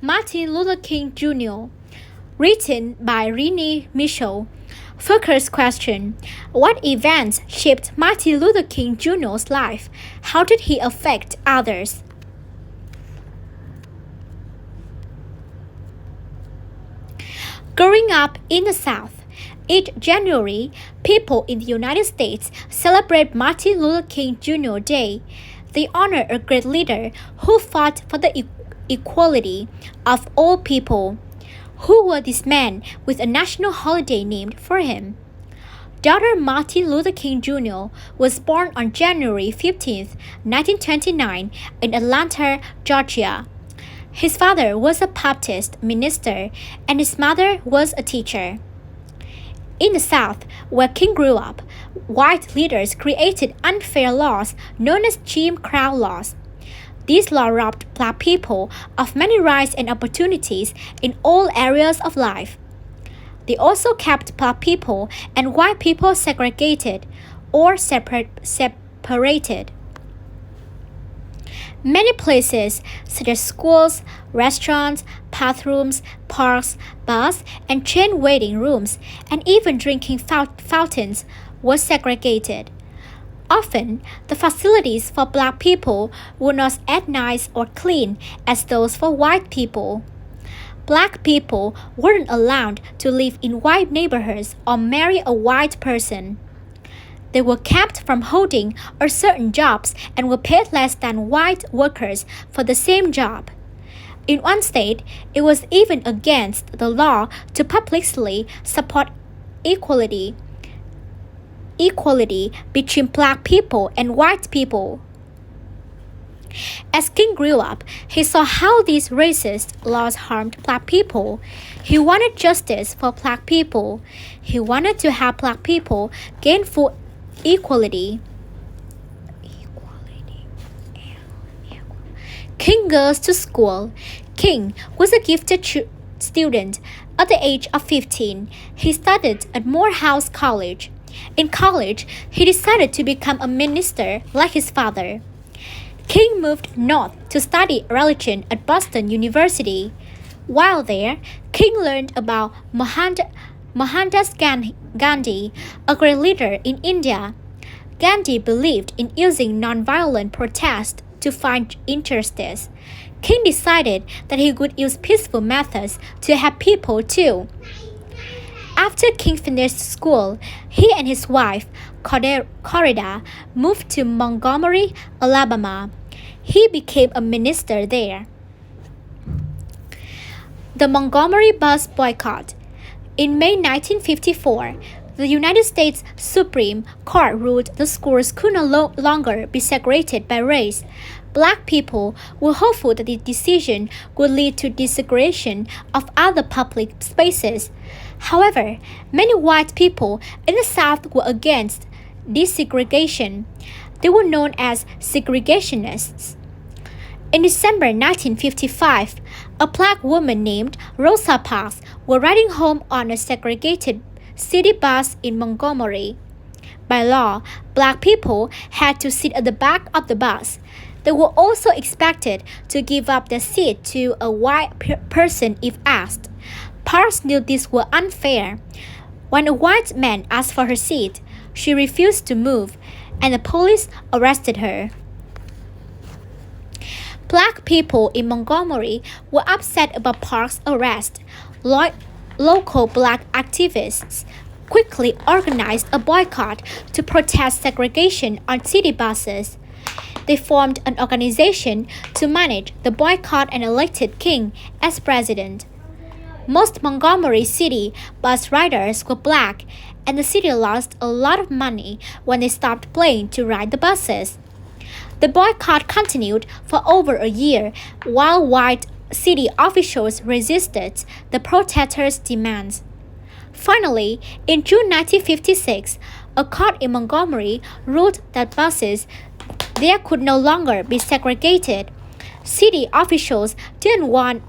Martin Luther King Jr., written by Renee Mitchell. Focus question: what events shaped Martin Luther King Jr.'s life? How did he affect others? Growing up in the South, each January, people in the United States celebrate Martin Luther King Jr. Day. They honor a great leader who fought for the equality of all people. Who was this man with a national holiday named for him? Dr. Martin Luther King Jr. was born on January 15, 1929, in Atlanta, Georgia. His father was a Baptist minister and his mother was a teacher. In the South, where King grew up, white leaders created unfair laws known as Jim Crow laws. These laws robbed black people of many rights and opportunities in all areas of life. They also kept black people and white people segregated or separated. Many places, such as schools, restaurants, bathrooms, parks, bars, and train waiting rooms, and even drinking fountains, were segregated. Often, the facilities for black people were not as nice or clean as those for white people. Black people weren't allowed to live in white neighborhoods or marry a white person. They were kept from holding or certain jobs and were paid less than white workers for the same job. In one state, it was even against the law to publicly support equality between black people and white people. As King grew up, he saw how these racist laws harmed black people. He wanted justice for black people. He wanted to have black people gain full equality. King goes to school. King was a gifted student. At the age of 15, he studied at Morehouse College. In college, he decided to become a minister like his father. King moved north to study religion at Boston University. While there, King learned about Mohandas Gandhi, a great leader in India. Gandhi believed in using nonviolent protest to find injustice. King decided that he could use peaceful methods to help people too. After King finished school, he and his wife, Corrida, moved to Montgomery, Alabama. He became a minister there. The Montgomery bus boycott. In May 1954, the United States Supreme Court ruled the schools could no longer be segregated by race. Black people were hopeful that the decision would lead to desegregation of other public spaces. However, many white people in the South were against desegregation. They were known as segregationists. In December 1955, a black woman named Rosa Parks was riding home on a segregated city bus in Montgomery. By law, black people had to sit at the back of the bus. They were also expected to give up their seat to a white person if asked. Parks knew this was unfair. When a white man asked for her seat, she refused to move, and the police arrested her. Black people in Montgomery were upset about Parks' arrest. Local black activists quickly organized a boycott to protest segregation on city buses. They formed an organization to manage the boycott and elected King as president. Most Montgomery City bus riders were black, and the city lost a lot of money when they stopped paying to ride the buses. The boycott continued for over a year while white city officials resisted the protesters' demands. Finally, in June 1956, a court in Montgomery ruled that buses there could no longer be segregated. City officials didn't want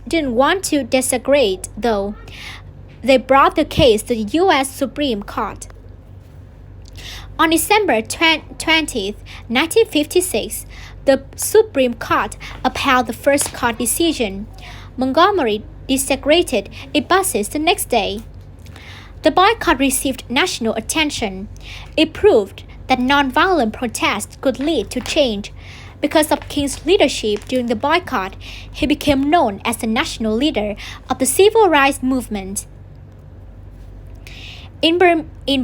to desegregate, though. They brought the case to the U.S. Supreme Court. On December 20, 1956, The Supreme Court upheld the first court decision. Montgomery desegregated its buses the next day. The boycott received national attention. It proved that nonviolent protests could lead to change. Because of King's leadership during the boycott, he became known as the national leader of the civil rights movement. In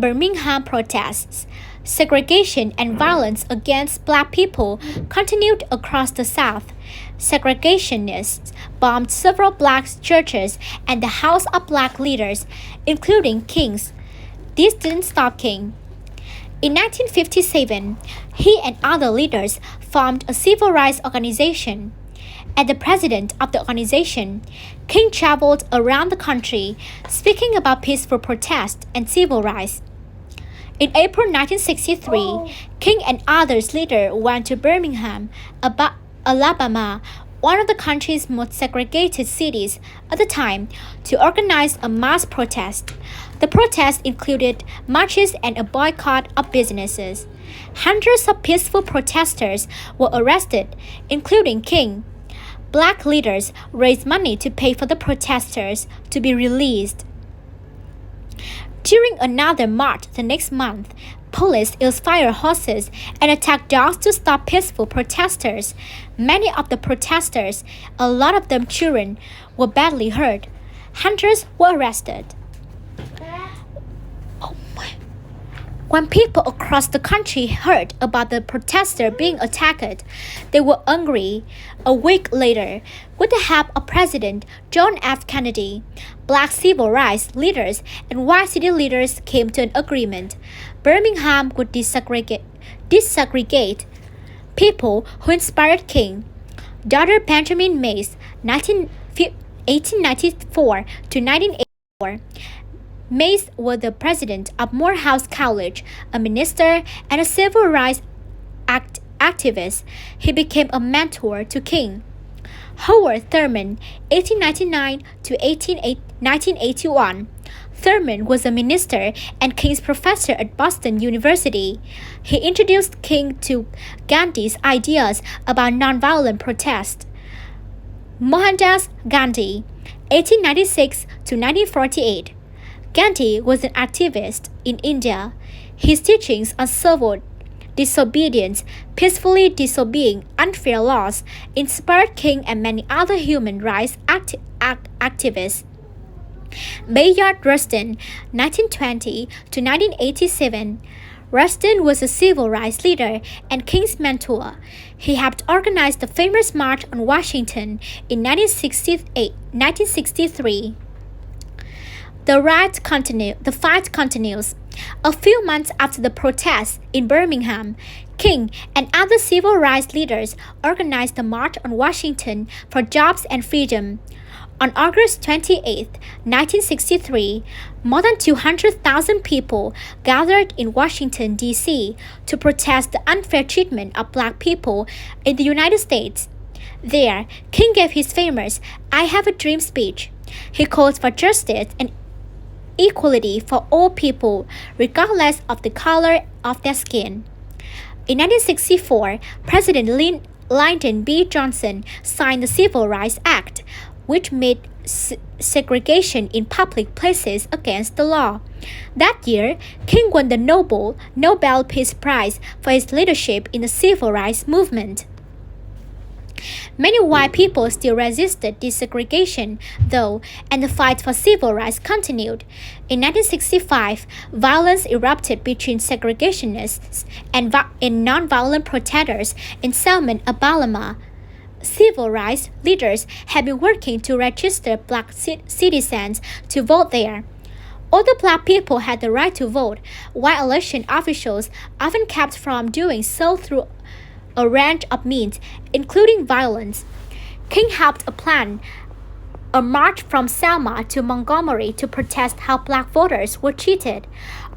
Birmingham protests, segregation and violence against black people continued across the South. Segregationists bombed several black churches and the house of black leaders, including King's. This didn't stop King. In 1957, he and other leaders formed a civil rights organization. As the president of the organization, King traveled around the country speaking about peaceful protest and civil rights. In April 1963, King and others leaders went to Birmingham, Alabama, one of the country's most segregated cities at the time, to organize a mass protest. The protest included marches and a boycott of businesses. Hundreds of peaceful protesters were arrested, including King. Black leaders raised money to pay for the protesters to be released. During another march the next month, police used fire hoses and attacked dogs to stop peaceful protesters. Many of the protesters, a lot of them children, were badly hurt. Hundreds were arrested. When people across the country heard about the protester being attacked, they were angry. A week later, with the help of President John F. Kennedy, black civil rights leaders and white city leaders came to an agreement. Birmingham would desegregate people who inspired King. Dr. Benjamin Mays, 1894 to 1984. Mays was the president of Morehouse College, a minister, and a civil rights activist. He became a mentor to King. Howard Thurman, 1899 to 1981. Thurman was a minister and King's professor at Boston University. He introduced King to Gandhi's ideas about nonviolent protest. Mohandas Gandhi, 1896 to 1948. Gandhi was an activist in India. His teachings on civil disobedience, peacefully disobeying unfair laws, inspired King and many other human rights activists. Bayard Rustin, 1920 to 1987. Rustin was a civil rights leader and King's mentor. He helped organize the famous March on Washington in 1963. The fight continues. A few months after the protests in Birmingham, King and other civil rights leaders organized the March on Washington for Jobs and Freedom. On August 28, 1963, more than 200,000 people gathered in Washington, D.C. to protest the unfair treatment of black people in the United States. There, King gave his famous "I Have a Dream" speech. He called for justice and equality for all people, regardless of the color of their skin. In 1964, President Lyndon B. Johnson signed the Civil Rights Act, which made segregation in public places against the law. That year, King won the Nobel Peace Prize for his leadership in the civil rights movement. Many white people still resisted desegregation, though, and the fight for civil rights continued. In 1965, violence erupted between segregationists and nonviolent protesters in Selma, Alabama. Civil rights leaders had been working to register black citizens to vote there. Although black people had the right to vote, white election officials often kept from doing so through a range of means, including violence. King helped plan a march from Selma to Montgomery to protest how black voters were treated.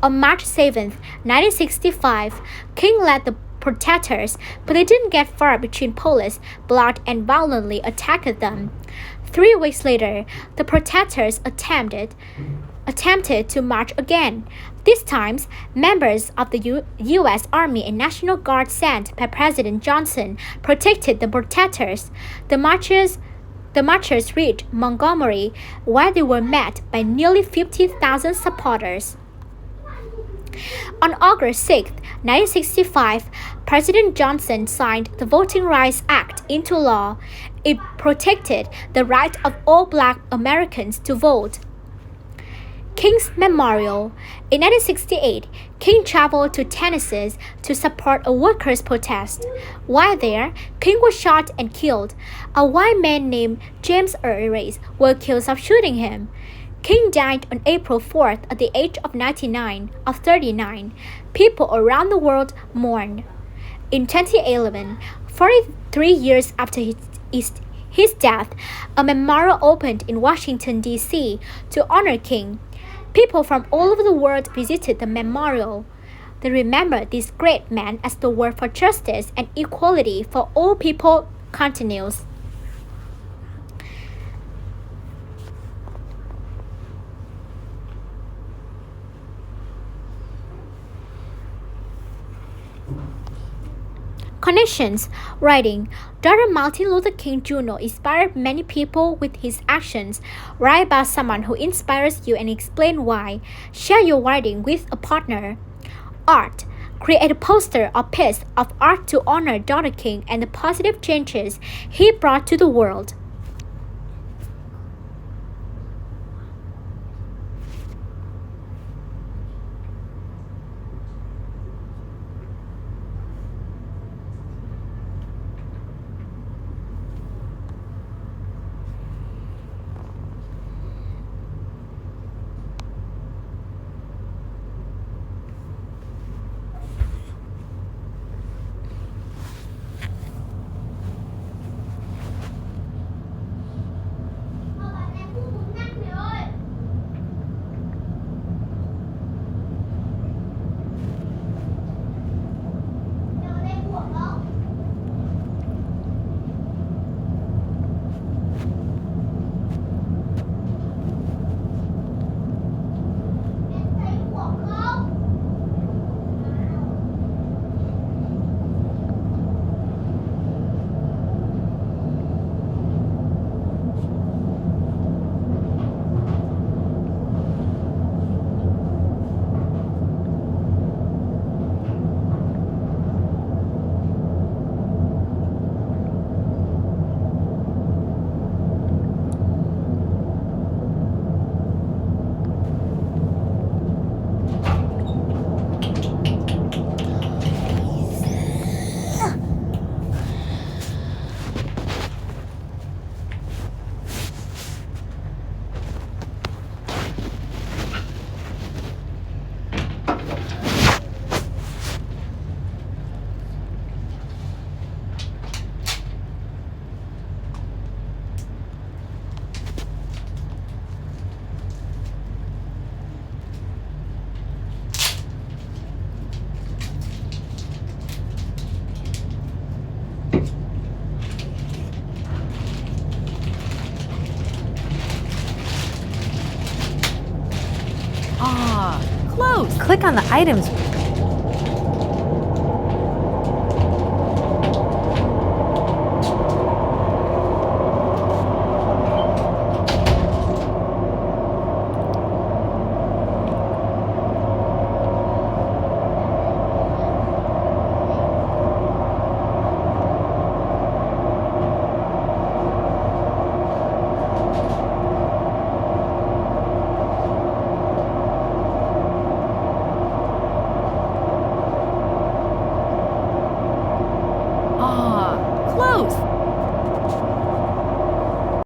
On March 7, 1965, King led the protesters, but they didn't get far between police blocked and violently attacked them. 3 weeks later, the protesters attempted to march again. This time, members of the U.S. Army and National Guard sent by President Johnson protected the protesters. The marchers reached Montgomery, where they were met by nearly 50,000 supporters. On August 6, 1965, President Johnson signed the Voting Rights Act into law. It protected the right of all Black Americans to vote. King's Memorial. In 1968, King traveled to Tennessee to support a workers' protest. While there, King was shot and killed. A white man named James Race was accused of shooting him. King died on April 4th at the age of 39. People around the world mourned. In 2011, 43 years after his death, a memorial opened in Washington, D.C. to honor King. People from all over the world visited the memorial. They remember this great man as the work for justice and equality for all people continues. Connections. Writing. Dr. Martin Luther King Jr. inspired many people with his actions. Write about someone who inspires you and explain why. Share your writing with a partner. Art. Create a poster or piece of art to honor Dr. King and the positive changes he brought to the world. Close. Click on the items. Close.